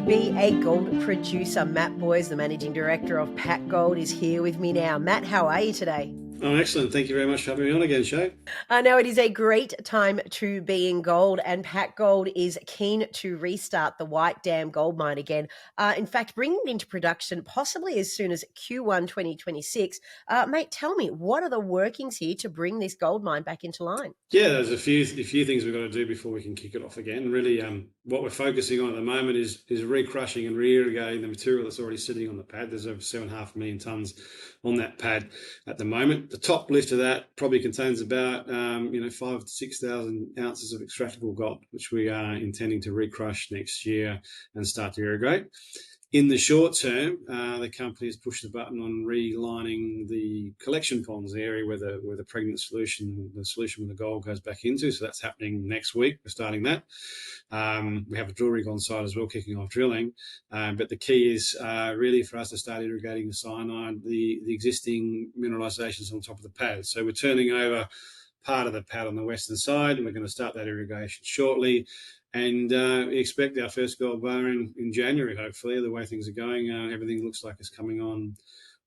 be a gold producer. Matt Boys, the managing director of Pacgold, is here with me now. Matt, how are you today? Oh, excellent. Thank you very much for having me on again, Shay. Now, it is a great time to be in gold, and Pacgold is keen to restart the White Dam gold mine again. In fact, bringing it into production possibly as soon as Q1 2026. Mate, tell me, what are the workings here to bring this gold mine back into line? Yeah, there's a few things we've got to do before we can kick it off again. Really, what we're focusing on at the moment is re-crushing and re-irrigating the material that's already sitting on the pad. There's over 7.5 million tonnes on that pad at the moment. The top lift of that probably contains about 5,000 to 6,000 ounces of extractable gold, which we are intending to re-crush next year and start to irrigate. In the short term, the company has pushed the button on relining the collection ponds, the area where the pregnant solution, the solution with the gold goes back into. So that's happening next week. We're starting that. We have a drill rig on site as well, kicking off drilling. But the key is really for us to start irrigating the cyanide, the existing mineralizations on top of the pad. So we're turning over part of the pad on the western side, and we're going to start that irrigation shortly. And we expect our first gold bar in January, hopefully. The way things are going, everything looks like it's coming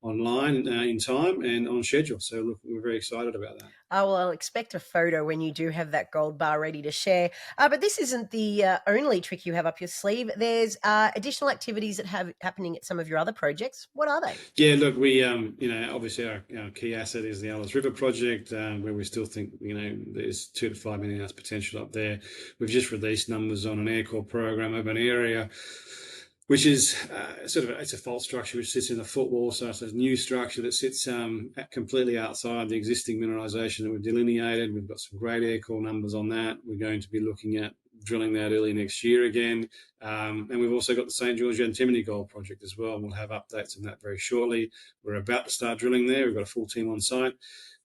online in time and on schedule. So look, we're very excited about that. Well, I'll expect a photo when you do have that gold bar ready to share. But this isn't the only trick you have up your sleeve. There's additional activities that have happening at some of your other projects. What are they? Yeah, look, we obviously our key asset is the Alice River project, where we still think there's 2 to 5 million ounce potential up there. We've just released numbers on an air core program of an area which is it's a fault structure which sits in the footwall. So it's a new structure that sits completely outside the existing mineralisation that we've delineated. We've got some great air core numbers on that. We're going to be looking at drilling that early next year again. And we've also got the St. Gold-Antimony gold project as well. And we'll have updates on that very shortly. We're about to start drilling there. We've got a full team on site.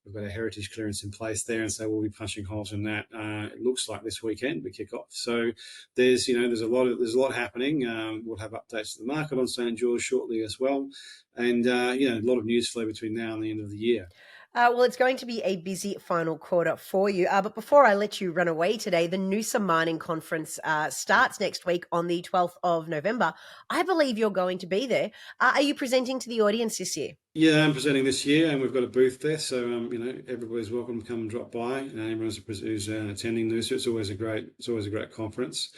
We've got a heritage clearance in place there, and so we'll be punching holes in that. It looks like this weekend we kick off. So there's a lot happening. We'll have updates to the market on St. George shortly as well, and a lot of news flow between now and the end of the year. Well, it's going to be a busy final quarter for you. But before I let you run away today, the Noosa Mining Conference starts next week on the 12th of November. I believe you're going to be there. Are you presenting to the audience this year? Yeah, I'm presenting this year, and we've got a booth there, so everybody's welcome to come and drop by. Everyone who's attending Noosa, it's always a great conference,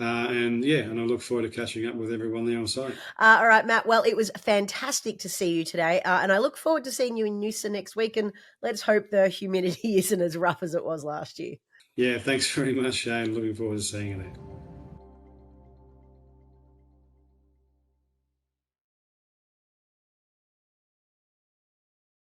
and I look forward to catching up with everyone there on site. All right, Matt. Well, it was fantastic to see you today, and I look forward to seeing you in Noosa next week. And let's hope the humidity isn't as rough as it was last year. Yeah, thanks very much, Shane. Looking forward to seeing you there.